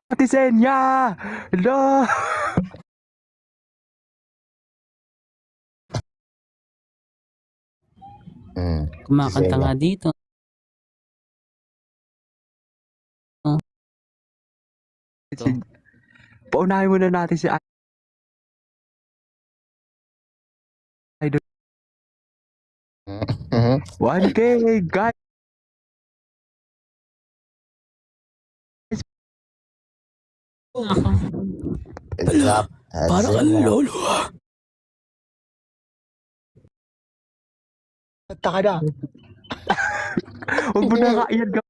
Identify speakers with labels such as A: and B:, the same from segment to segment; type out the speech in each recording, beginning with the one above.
A: Ate Senya! Hello!
B: Kumakanta nga dito.
A: Paunahin muna natin si Idol. 1K, guys!
B: Parang ang lolo.
A: Taka na. Huwag mo na nga iyan gawin.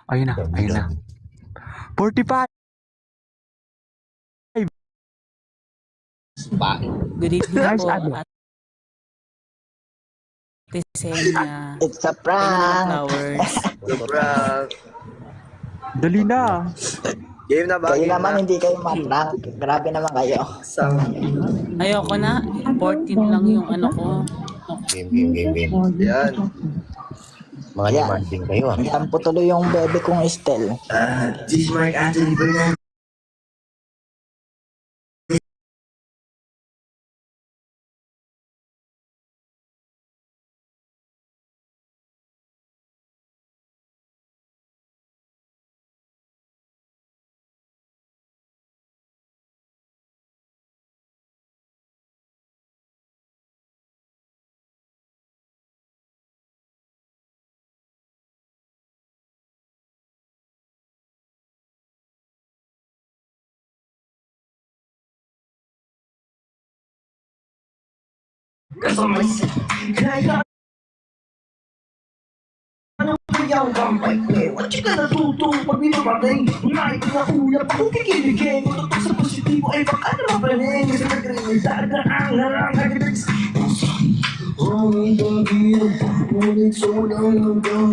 A: Ayun na, ayun na. 45!
B: Good evening
A: Guys,
B: po,
A: ano?
B: Ate Senya.
C: It's a prank!
B: Flowers.
D: Prank.
A: Dali na.
D: Game na ba?
C: Kayo
D: Game
C: naman
D: na.
C: hindi kayo ma-prank. Grabe naman kayo.
B: Ayoko na. 14 lang yung ano ko.
E: Game.
D: Yan.
E: Mga
C: Yan.
E: demanding kayo ah.
C: Tampo tuloy yung bebe kong Estel.
D: This is Mark Anthony Bernal.
F: Yung gampay what you gonna do pag may mamatay Unahin ko na ulap kung kikiligin Kung tutok sa positibo ay baka naman paling Kasi nag-ring dadaan harang agad Oh my God, yung pagpunit so lang hanggang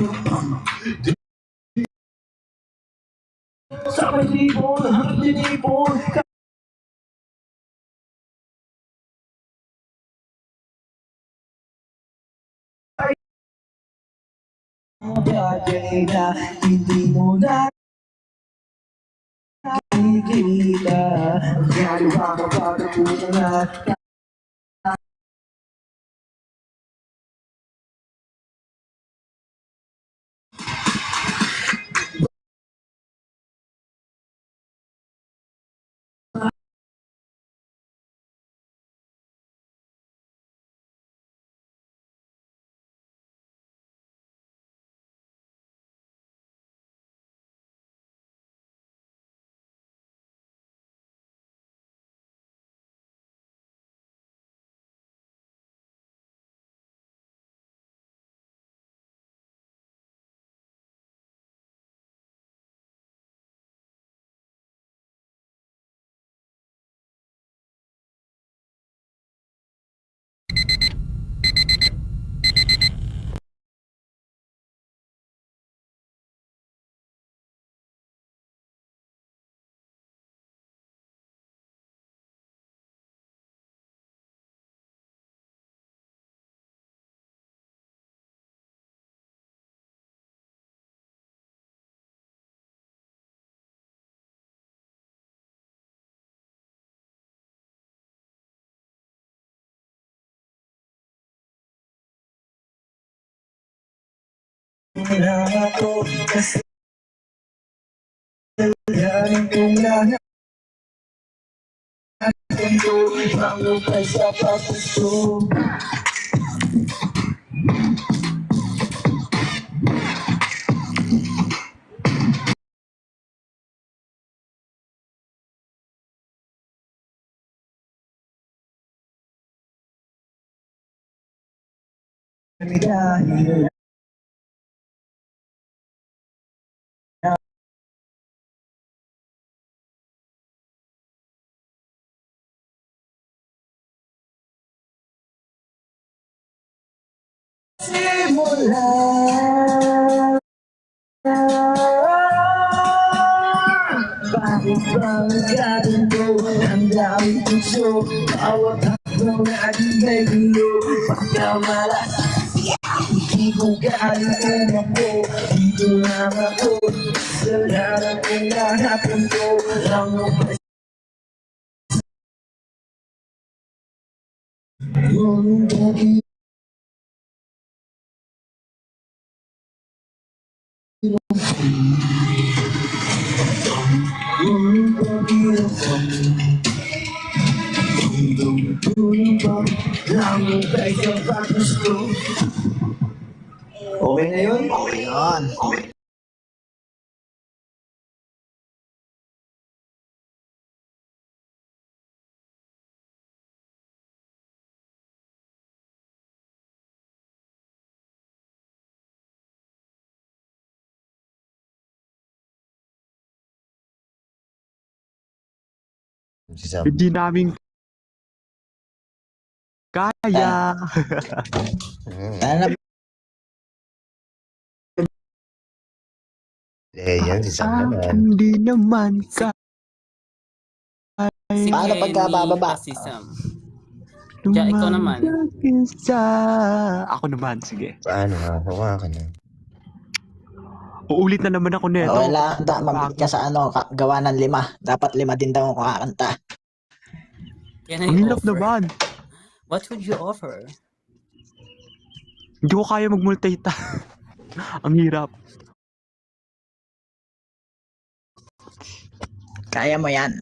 F: sa palibon, hanggang dinipon bagay na hindi mo na nakikita Gano'n ka pagkakulang na ako kasi Yarin kong lahat Ito, bago pa sa papuso Dahil simula aking pangkagulo. Ang daming puso, bawat hapon na aking may gulo. Pagkamalas, hindi ko kalimutan ko. Dito lang ako, sa lahat ng hanapin ko. Lang mo pa yung dati.
D: Okay na yun?
C: Yun.
E: Si Sam.
A: Hindi namin kaya.
C: Sana
E: Yan si Sam naman.
A: Hindi naman kaya.
B: Si
C: Paano pagka
B: Kenny,
C: bababa?
B: si Sam. Ja, ikaw naman.
A: Ako naman, sige.
E: Paano nga? Hawa ka na.
A: Uulit na naman ako neto.
C: okay lang. Mabigyan ka sa gawa ng 5. Dapat 5 din daw ako kakanta.
B: Can I
A: Ang hirap
B: offer?
A: naman.
B: What would you offer?
A: Hindi ko kaya mag-multitask. Ang hirap.
C: Kaya mo yan.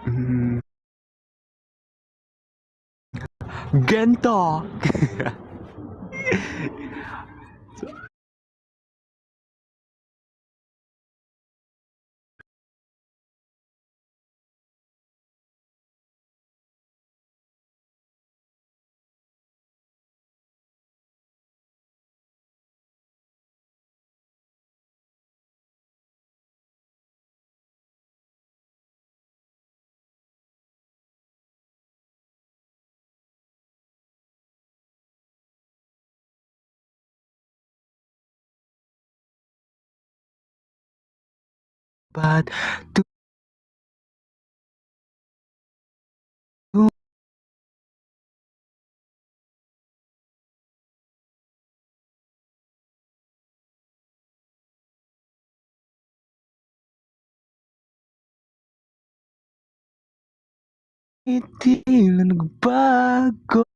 A: Mm. Gento. But tila nagbago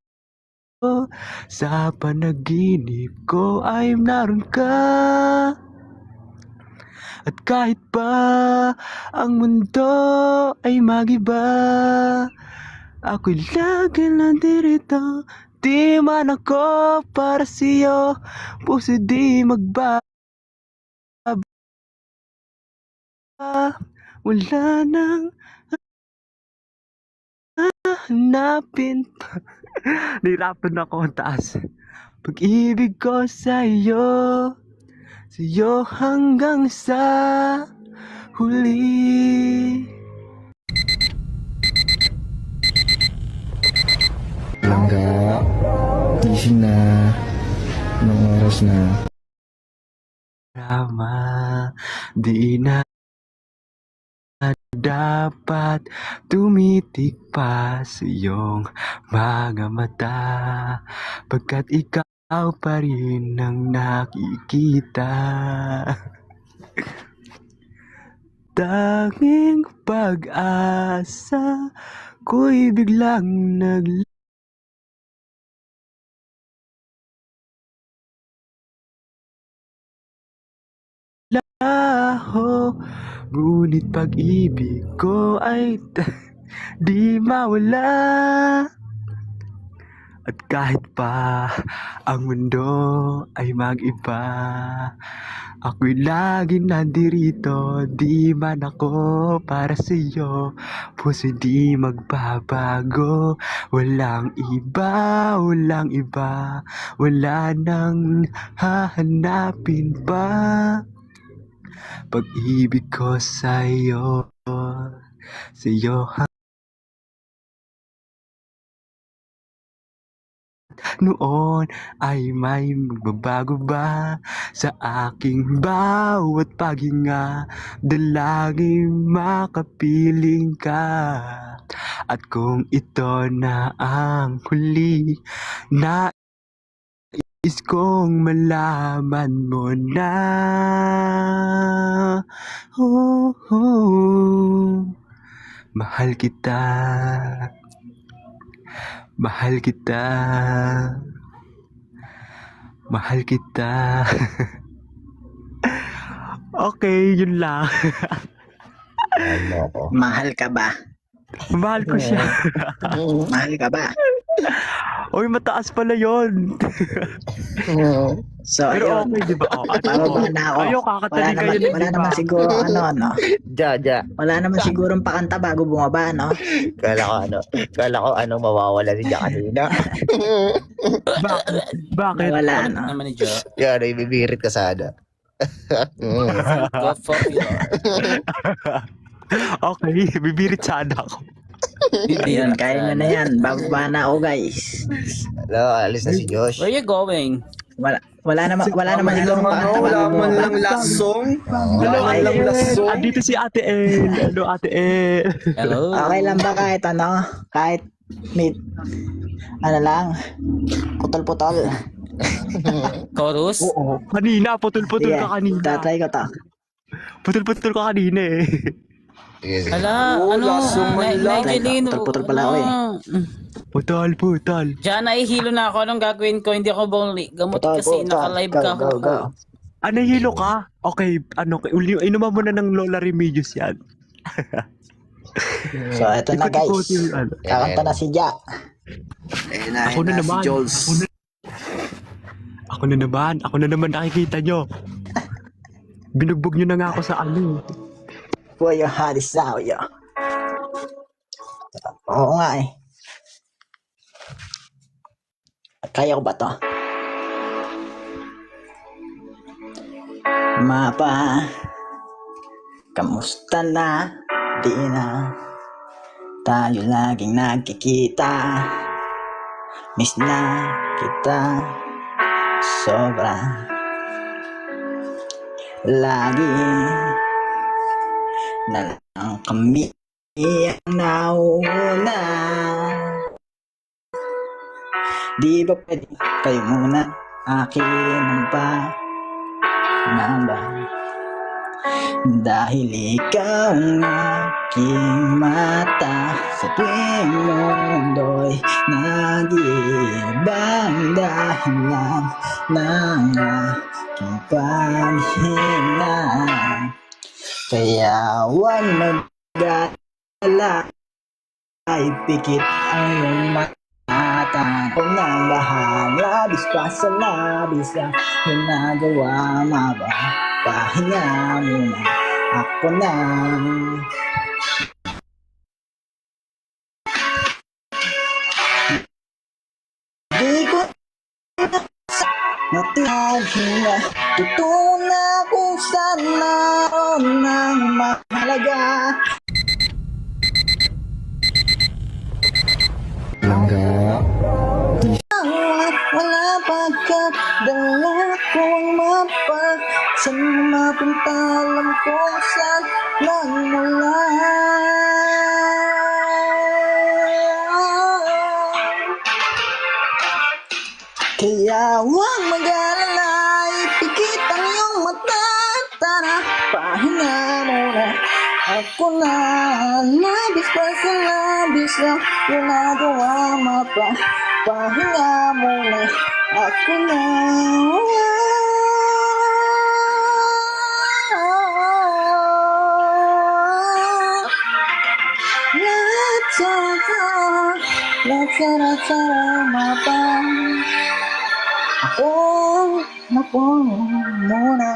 A: sa panaginip ko ay naroon ka. At kahit pa ang mundo ay magiba, ako'y lagi nandirito. Di man ako para sa'yo, puso di magbabago. Wala nang hanapin pa. Nahirapan ako ang taas. Pag-ibig ko sa'yo hanggang sa huli.
G: Langga, gising na. Anong oras na?
A: Rama, di na dapat tumitik pa sa iyong mga mata, pagkat ikaw pa rin ang nakikita. Tanging pag-asa ko'y biglang naglaho, ngunit pag-ibig ko ay di mawala. At kahit pa ang mundo ay mag-iba, ako'y laging nandirito. Di man ako para sa'yo, puso di magbabago. Walang iba, wala nang hahanapin pa. Pag-ibig ko sa'yo noon ay may magbabago ba sa aking bawat paghinga? Dalangin makapiling ka. At kung ito na ang huli, nais kong malaman mo na. Oh, oh. Mahal kita. Mahal kita. Mahal kita. Okay, yun lang.
E: Mahal mo ako.
C: Mahal ka ba?
A: Mahal ko siya.
C: Mahal ka ba?
A: Uy, mataas pala yun.
C: So,
A: Pero
C: ayun.
A: okay, di ba? Oh,
C: Bababa na ako.
A: Ayaw, kakatalig kayo din,
C: Wala
A: di
C: naman
A: ba?
C: siguro no?
E: Ja.
C: Wala naman sigurong pakanta bago bumaba, no?
E: Kala ko mawawala si Ja kanina.
A: Bakit?
C: Wala,
B: Ano
C: no?
B: naman ni Jo?
E: Yan, ibibirit ka sana.
B: Go for it.
A: Okay, bibirit sana ako.
C: Ayun, kaya nyo na yan. Bababa na ako, guys.
E: Hello, alis na si Josh.
B: Where you going?
C: Wala naman sigurong pakanta
D: Wala
C: bago
D: man
C: bumaba.
D: lang last song.
A: Hello,
D: Wala man lang last
A: El.
D: song.
A: Andito si Ate El. Hello, Ate El.
B: Hello?
C: Okay lang ba kahit ano? Kahit may, ano lang, putol-putol.
B: Chorus?
A: Oo. Kanina, putol-putol
C: Sige,
A: ka kanina.
C: tatry ko to.
A: Putol-putol ka kanina eh.
E: Sige.
B: Hala,
D: Oo,
B: ano?
D: last song man lang.
B: Nigel,
C: Putol-putol pala ako eh.
A: Putol.
B: Diyan, nahihilo na ako. Anong gagawin ko? Hindi ako bumalik. Gamot kasi naka-live ka.
C: Go.
A: Ah, nahihilo ka? Okay, inuman mo na ng Lola Remedios yan.
C: So, eto na guys.
A: Ikot-ikot yung ano.
C: Kakanta na si Ja.
D: Ayun na,
A: Ako na
D: si
A: naman.
D: Jules.
A: Ako na naman nakikita nyo. Binugbog nyo na nga ako sa ano.
C: For your heart is out, yo. Oo nga eh. Kaya ko ba to? Mapa, kamusta na? Di na tayo laging nagkikita. Miss na kita sobra. Lagi na lang kami ang nauna. Di ba pwede kayo muna akin pa namba? Dahil ikaw ang aking mata sa tuwing mundo'y nag-iibang dahilan ng aking paghina. Kaya huwag mag-alala, ay pikit ang iyong mata. Ako nang bahang labis pa sa labis ang ginagawa mo ba? Pahinga muna ako na. Di ko natihaghinga, totoo na kung saan naroon ang mahalaga.
G: Langga.
C: Wala pagkadala kong mapa. Saan mo mapunta, alam ko saan nagmula. Kaya huwag mag-alala, ipikit ang iyong mata. Tara, pahinga muna. Ako na, labis pa sa labis na ginagawa mapa. Pahinga muna, ako na. La-cha-cha, mapa. Ako muna.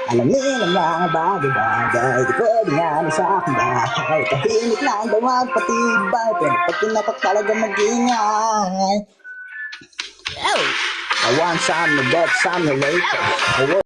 C: Alamin ang mga bagay-bagay, di pwede nga sa aking bahay. Tahimik lang daw magpatibay, pero pag tinapak talaga mag-ingay. I want some of that, some later. I want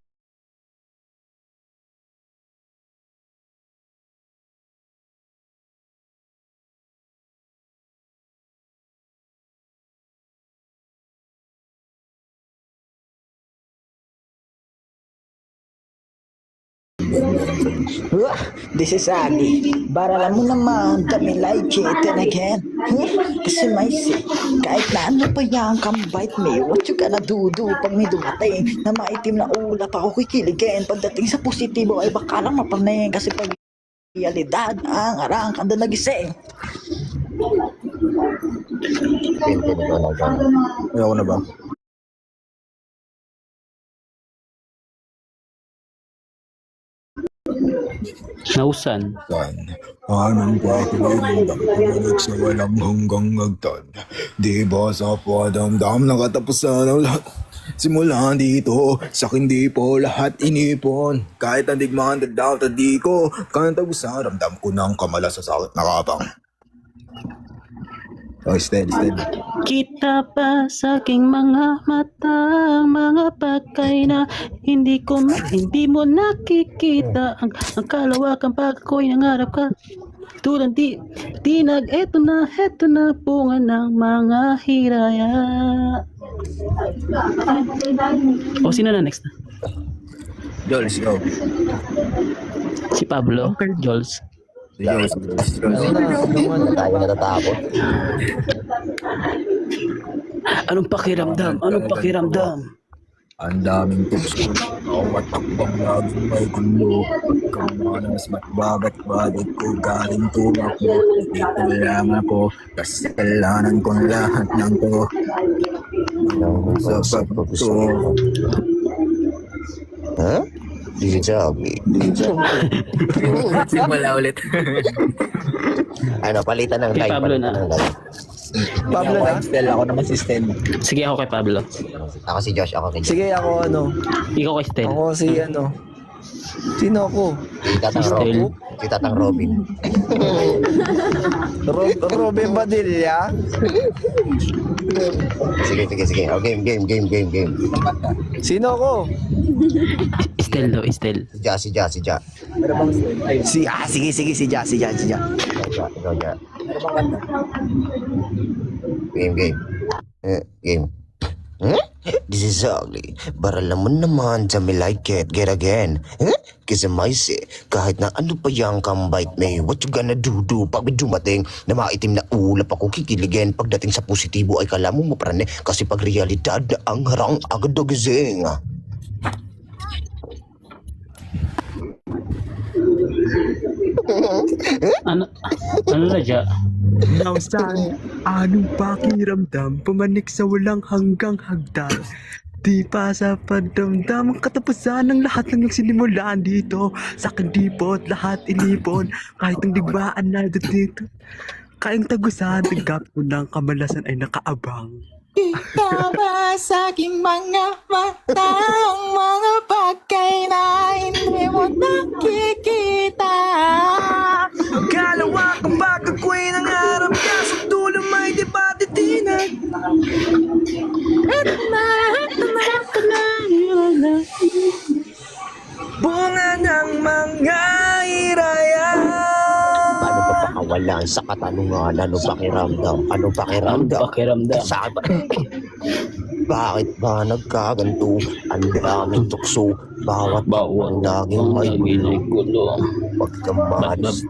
C: This is Adi. Baralan mo naman, kami like it and again. Kasi may say, kahit na ano pa yan, come bite me. What you gonna do pag may dumating na maitim na ulap ako kikiligin. Pagdating sa positibo ay baka lang mapaning. Kasi pag realidad ang arang kanda nagising.
G: Ayaw na ba?
B: Nausan.
G: Anong pakiramdam pumanig sa walang hanggang hagdan? Di ba sa padamdam nakatapusan ang lahat? Simula dito, sa hindi po lahat inipon. Kahit ang digmaan dadawt at di ko, kantagusan ramdam ko ng kamalas sa sakit na kapang. Oh, steady.
B: Kita pa sa aking mga mata ang mga bagay na hindi mo nakikita ang kalawakan pag ako'y nangarap ka. Tulad tinag, eto na bunga ng mga hiraya. O, sino na next na?
G: Jules, go.
B: Si Pablo? Jules?
E: Tayo natatapos.
B: Anong pakiramdam?
G: Ang daming tukso na bawat takbang laging may gulo. Pagkamanas matbagat badit ko galing tumakbo. Dito lang ako, kasalanan ko lahat ng to. Sa pagto.
E: Ha? Di sabi.
G: Simula ulit.
E: Ano, palitan ng
B: Kay
E: line.
B: Pablo na.
C: Pablo na? Stel, ako naman si Stel.
B: Sige, ako kay Pablo.
E: Ako si Josh, ako kay Josh.
C: Sige, ako ano.
B: Ikaw kay Stel.
C: Ako si ano. Sino ako?
E: Si Tatang Robin. Si Tatang Robin.
C: Robin Badilla?
E: Sige. Oh, game.
C: Sino ako?
B: Stel daw, Stel.
E: Si Ja.
C: Sige, si Ja.
E: Ikaw, Ja. Game. Game. This is ugly. Baralan mo naman sa me like it, get again. Kasi may say, kahit na ano pa yang kambite me, what you gonna do pag may dumating na maitim na ulap ako kikiligin. Pagdating sa positibo ay kala mo maprane, kasi pag realidad na ang harang agad na gising.
B: Ano na dyan?
A: Nausan, anong pakiramdam pumanik sa walang hanggang hagdan? Di pa sa padamdam ang katapusan ng lahat ng nagsinimulaan dito. Sa kandipot, lahat inipon. Kahit ang digmaan na dito. Kaing tagusan, tigap ko ng kamalasan ay nakaabang.
C: Kita ba sa aking mga mata ang mga bagay na hindi mo nakikita? Kalawa kang bag ako'y nangarap ka sa dulo may di ba titinag? Bunga ng mga hiraya.
E: Paano ba pakawalan sa katanungan? Ano pakiramdam? Sa akin ba? Bakit ba nagkaganto? Ang daming tukso. Bawat bawang laging may gulo. Pagkamanis.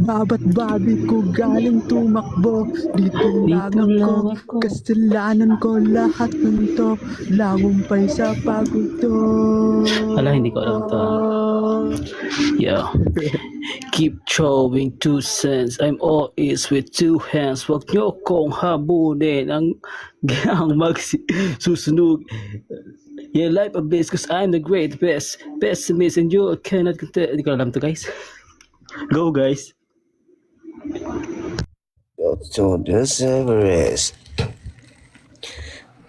A: Babat-babit ko galing tumakbo. Dito lang ako, kasalanan ko lahat ng to. Langumpay sa pagod to.
B: Ala, hindi ko alam to. Yeah. Keep throwing 2 cents. I'm all is with 2 hands. Huwag nyo kong habulin ang magsusunog. Yeah, life a base cause I'm the great best. Pessimist and you cannot contest. Hindi ko alam to, guys. Go, guys.
E: So this Everest.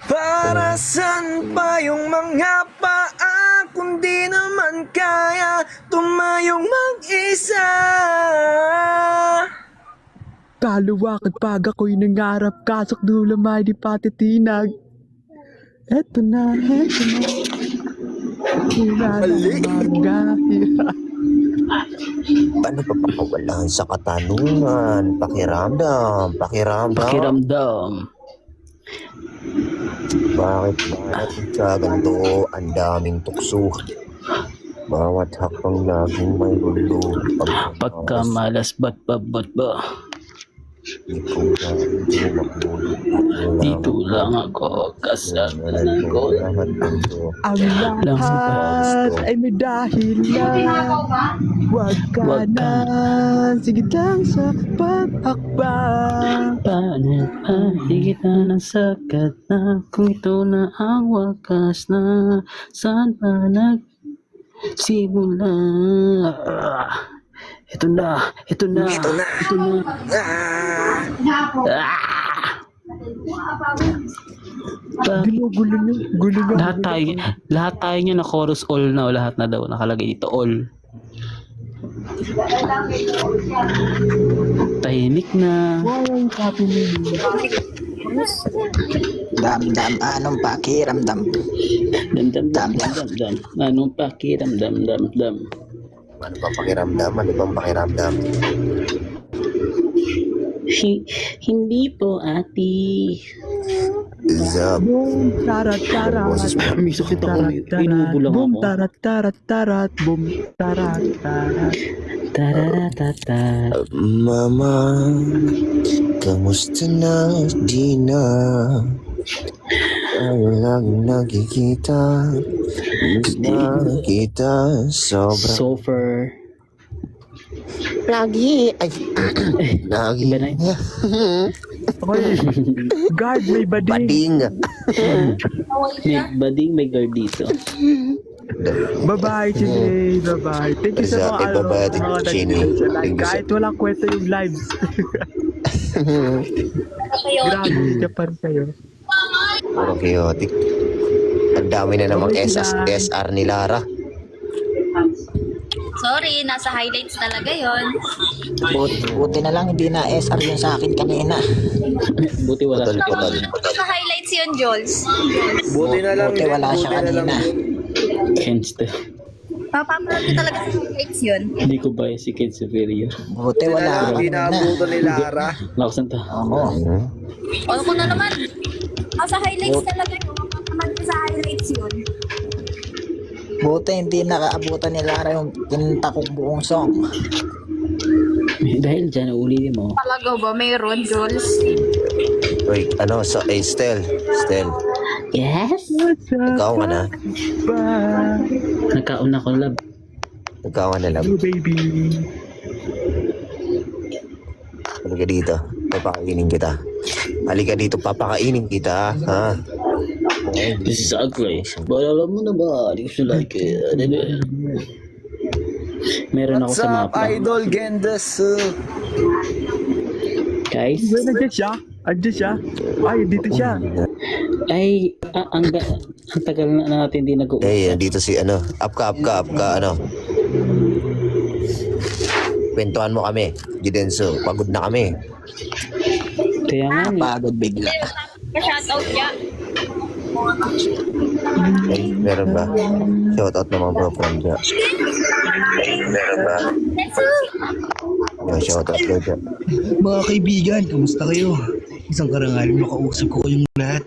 C: Para saan pa yung mga paa kung di naman kaya tumayong mag-isa?
A: Kaluwakad pag ako'y nangarap, kasok dulo may di patitinag. Eto na. Wala na magahira.
E: Paano pa pakawalan sa katanungan? Pakiramdam.
B: Pakiramdam.
E: Bakit ka ganito? Ang daming tukso. Bawat hakbang laging may gulo.
B: Pagka malas ba't ba? Dito lang ako kasalanan ko.
A: Ang lahat ay may dahilan. Huwag ka na. Sige lang sa paghakbang.
B: Paano kita ng sagat na kung ito na ang wakas na saan pa nagsimula? Ito na.
A: Gulo nyo.
B: Lahat tayo niya na chorus all na o lahat na daw nakalagay dito all. Tahimik na.
C: Damdam, anong pakiramdam?
B: Dam. Anong pakiramdam?
E: Ano bang pakiramdam?
B: Hindi po, ate.
E: Zap.
A: Boom, tarat.
E: Boses mo.
B: May sakit ako. Inuubo lang
A: Boom,
B: ako.
A: tarat. Boom, tarat.
B: Tararatata.
E: Mama, kamusta na? Di na tayo laging nakikita. Sobra.
B: Sofer.
E: Lagi.
B: Iba na yun.
A: Okay. Guard, may bading.
B: May bading, may guard dito.
A: Bye-bye, Chinay. Bye-bye. Thank you sa mga
E: Bye-bye, Chinay.
A: nag-donate sa live. Kahit walang kwento yung lives. Grabe, Japan kayo.
E: Puro chaotic. Ang dami na namang SR ni Lara.
H: Sorry, nasa highlights talaga yon.
C: Buti na lang hindi na SR yung sa akin kanina.
B: Buti wala sa
E: Putol.
H: Sa highlights yun, Jules.
D: Buti na lang.
C: Buti wala siya kanina.
B: Kenste.
H: Papapanood ko talaga sa highlights yun.
B: Hindi ko ba si Kid Superior?
C: Buti wala
D: Hindi
C: kanina.
D: naabuto ni Lara.
B: Lakas ta.
C: Oo.
H: O ko na naman. Sa highlights talaga yun. Papapanood ko sa highlights yun.
C: Buti hindi nakaabutan ni Lara yung kinanta kong buong song.
B: Dahil dyan, ulitin mo.
H: Talaga ba? Mayroon, Jules?
E: Wait, Estel.
B: Yes?
E: Ikaw ka na.
A: Bye.
B: Nagkauna ko, love.
E: Ikaw ka na lang.
A: Oh, baby.
E: Halika dito. Papakainin kita. Ha?
B: This is ugly. But alam mo na ba? Hindi ko siya like it. Meron ako
D: What's
B: sa
D: up,
B: mapa.
D: Idol Gendes?
B: Guys,
A: Nandiyan siya. Ay, dito siya.
B: ay, ang tagal na natin hindi nag-uusap.
E: Dito si Up ka, Kwentuhan mo kami. Gidenso, pagod na kami.
B: Kaya nga,
C: Pagod bigla.
H: Pa-shoutout niya.
E: Meron ba? Shoutout naman bro from dyan. Meron ba? Shoutout bro dyan.
I: Mga kaibigan, kamusta kayo? Isang karangalan makausap ko kayong lahat.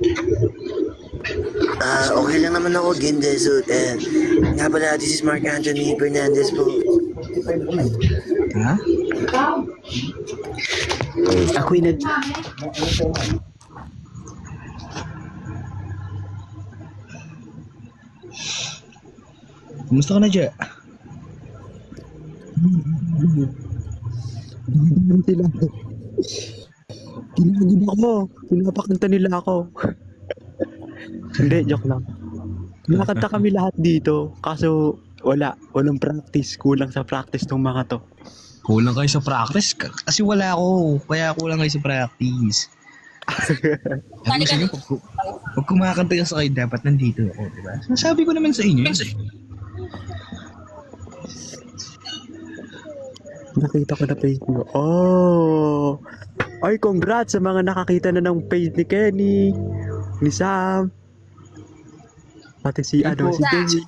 J: Okay lang naman ako, Gendeso. Nga pala, this is Mark Anthony Fernandez po.
I: Ha?
B: ako'y
I: Kamusta ka na dyan?
A: Sila. Tinagin ako. Pinapakanta nila ako. Hindi, joke lang. Nakakanta kami lahat dito. Kaso walang practice. Kulang sa practice tong mga to.
I: Kulang kayo sa practice? Kasi wala ako. Kaya kulang kayo sa practice. Sabi ko sa inyo, pag kumakanta ka sa kayo, dapat nandito ako, diba? Sabi ko naman sa inyo.
A: Nakita ko na page mo. Oh! Ay, congrats sa mga nakakita na ng page ni Kenny, ni Sam. Pati si ano, si Jenny.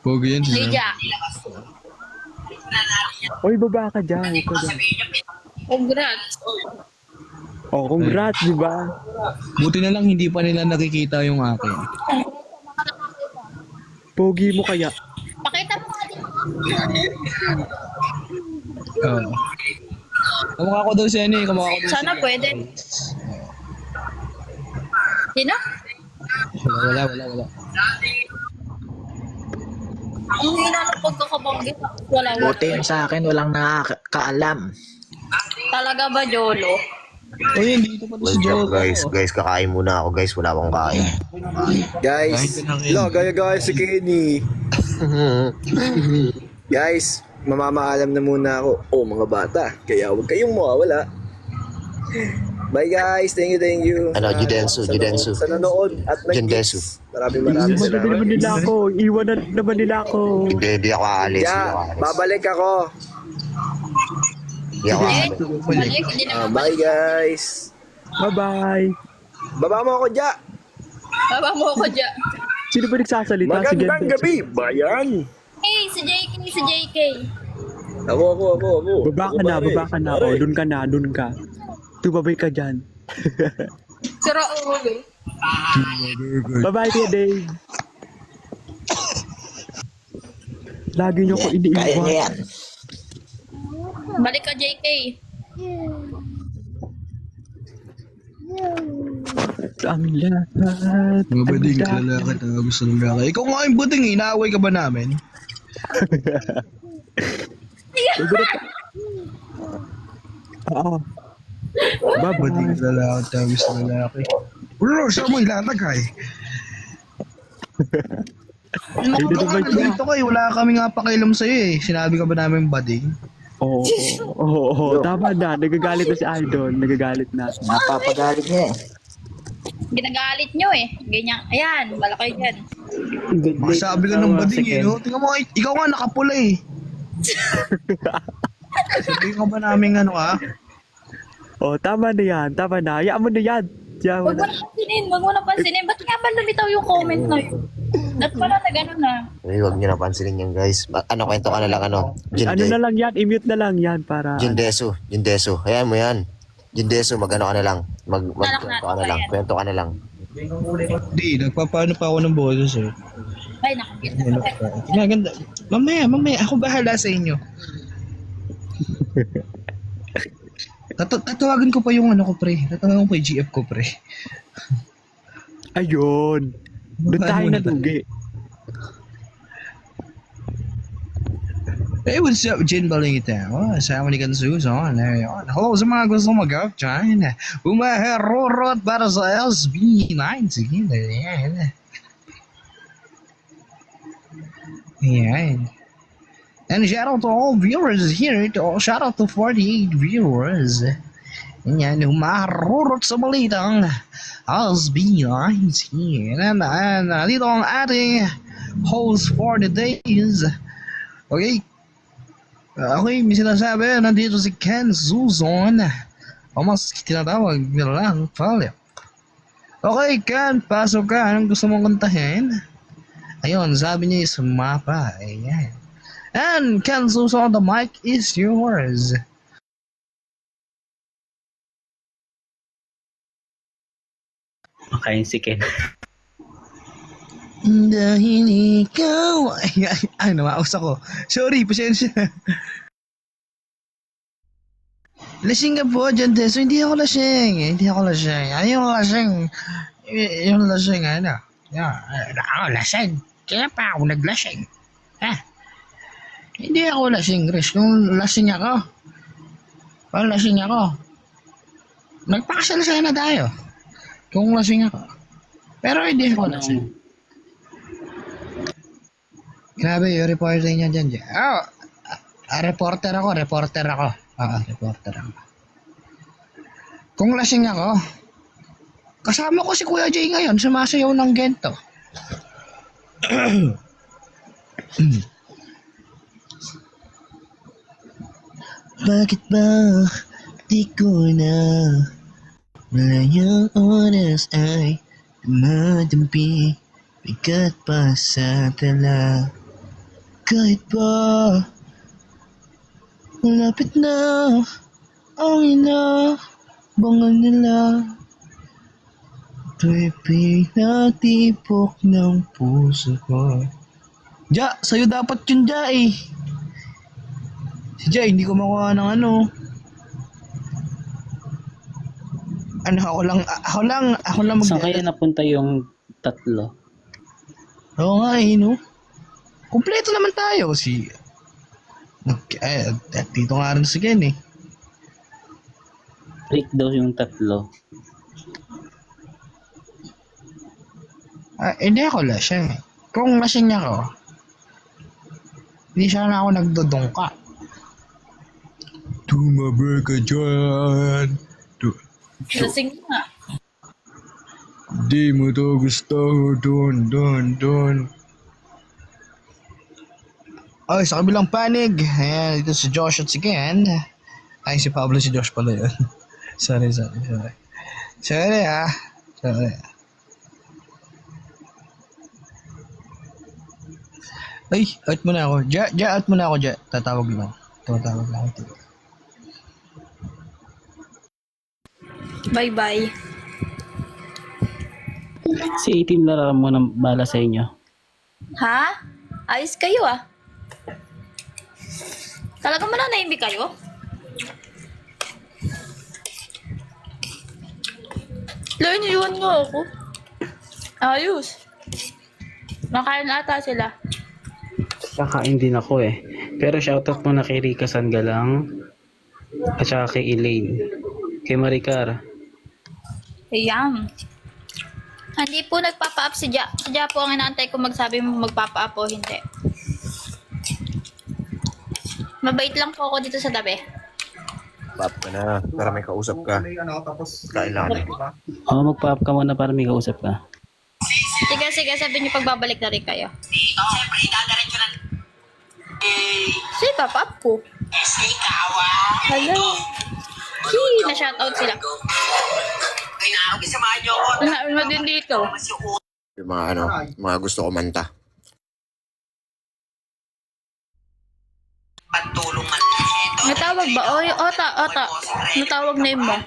I: Pogi yan sila.
H: Lydia.
A: Oy, baba ka dyan. Ikaw dyan.
H: Congrats.
A: Oh, congrats, di ba?
I: Buti na lang hindi pa nila nakikita yung akin.
A: Pogi mo kaya.
H: Pakita mo nga din.
I: Oo. Kamukha ko daw si ano eh. Kamukha ko daw
H: Sana
I: si...
H: pwede. Sino?
I: Wala.
H: Ang hina ng pagkakabanggit. Wala.
C: Buti yun sa akin, walang nakakaalam.
H: Talaga ba, Jolo?
I: Uy, hindi ito pa si
E: What's
I: Joe.
E: up guys, kakain muna ako guys, wala akong kain.
D: Guys, gaya si Kenny. Guys, mamamaalam na muna ako. Oh, mga bata, kaya huwag kayong mawawala. Bye guys, thank you.
E: Ano, Judensu.
D: Sa nanood at
E: Judensu.
D: nag-tips. Maraming
A: Iwan na
D: salamat.
A: naman nila ako. Iwan na naman nila ako.
E: Hindi ako aalis.
D: Babalik ako.
E: Hindi ako aalis.
H: Balik, hindi naman.
D: Bye guys.
A: Bye-bye.
D: Baba mo ako dyan.
H: Baba mo ako dyan.
A: Sino ba nagsasalita? Si
D: Magandang
A: Jen.
D: gabi, bayan.
H: Hey, si JK.
D: Ako.
A: Baba ka na. O, dun ka. Tumabay ka dyan.
H: Sira ulo.
A: Bye-bye, Kuya Dave. Lagi niyo ko
C: Kaya niya
A: iniiwan.
C: yan.
H: Balik ka, JK.
A: Ang lahat.
I: Mga bading,
A: ang
I: lalaki talaga gusto ng lalaki. Ikaw nga yung bading, inaaway ka ba namin?
A: Oo.
I: Bading, lalaki talaga gusto ng lalaki. Bro, saan mo ilalagay?
A: Hindi naman siya.
I: Dito kayo, wala kami nga pakialam sa'yo eh. Sinabi ka ba namin bading?
A: Oo. Tama na. Nagagalit na si Idol. Nagagalit na.
C: Napapagalit niya eh.
H: Ginagalit nyo eh. Ganyan. Ayan, malaki dyan.
I: Masabi ka ng bading eh, no? Tingnan mo, ikaw nga nakapula eh. Sabihin ka ba namin ano ka?
A: Oh, tama na yan. Hayaan mo na yan.
H: Huwag mo na pansinin. Ba't nga ba lumitaw yung comment na yun? At pala na gano'n na.
E: Uy, huwag niyo napansinin yan guys. Kwento ka na lang ano.
A: Ano na lang yan. I-mute na lang yan para...
E: Jindesu. Hayaan mo yan. Jindesu, mag-ano ka na lang. Kwento ka na lang.
I: Hindi, nagpapaano pa ako ng boses eh.
H: Ay, nakakita.
I: Maganda. Mamaya, ako bahala sa inyo. Tatawagan ko pa yung ano ko pre. Tatawagan ko pa yung GF ko pre.
A: Ayun. Doon tayo nalugi.
I: Hey, what's up, Jin Balita? Assalamualaikum Susan. Hello sa mga gusto mag-up dyan. Umaharurot para sa SB19. Ayan. And shout out to all viewers here. Shout out to 48 viewers. Ayan, humarurot sa balitang SB19. And dito ang ating host for the days. Okay. Okay, may sinasabi. Nandito si Ken Zuzon. O mas tinatawag na lang pala. Okay, Ken, pasok ka. Anong gusto mong kantahin? Ayun, sabi niya is mapa. Ayan. And Ken Zuzon, the mic is yours.
B: Okay, si Ken.
I: Dahil ikaw ay namaos ako. Sorry, pasensya. Lasing ka po dyan, Deso. Hindi ako lasing. Yung lasing, ano? Ako lasing. Kaya pa ako naglasing. Hindi ako lasing, Chris. Kung lasing ako, nagpakasal sana tayo. Kung lasing ako. Pero hindi ako lasing. Grabe, yung reporter niya dyan. Reporter ako. Reporter ako. Kung lasing ako, kasama ko si Kuya Jay ngayon, sumasayaw ng gento. Bakit ba di ko na malayang oras ay dumadampi? bigat pa sa tala. Kahit pa malapit na ang inabangan nila, ito'y pinatipok ng puso ko. Ja, sa'yo dapat yun, Ja eh. Si Ja, hindi ko makuha ng ano. Ako lang
B: Saan kaya napunta yung tatlo?
I: Oo nga eh, no? Kumpleto naman tayo. Dito nga rin si Ken eh.
B: Rick daw yung tatlo.
I: Hindi ako lasing eh. Kung lasing ako, hindi siya na ako nagdodongka.
G: Tumabay ka dyan.
H: Lasing nga.
G: Di mo to gusto. Dun.
I: Ay, sa kabilang panig. Ayan, dito si Josh at si Ken. Ay, si Pablo, si Josh pala yun. Sorry. Sorry. Ay, out mo na ako. Out mo na ako, Ja. Tatawag lang ako.
H: Bye-bye.
B: Si A-Team Laram mo ng bala sa inyo.
H: Ha? Ayos kayo ah. Talagang mananahimik kayo? Loy, naiwan nga ako. Ayos. Nakain ata sila.
B: Kakain din ako eh. Pero shoutout muna kay Rika Sangalang at saka kay Elaine. Kay Maricar.
H: Ayan. Hindi po nagpapa-up si Ja. Si Ja po ang inaantay ko magsabi mo magpapa-up o hindi. Mabait lang po ako dito sa tabi.
E: Pap ka na, para may kausap ka. Kailangan.
B: Oo, mag-pop ka muna para may kausap ka.
H: Sige, sabi niyo pagbabalik na rin kayo. Sige, papa-up ko. Hello. Na-shoutout sila. Ano din dito?
E: Yung mga gusto kumanta.
H: Natawag ba? Ota. Natawag na yun ba?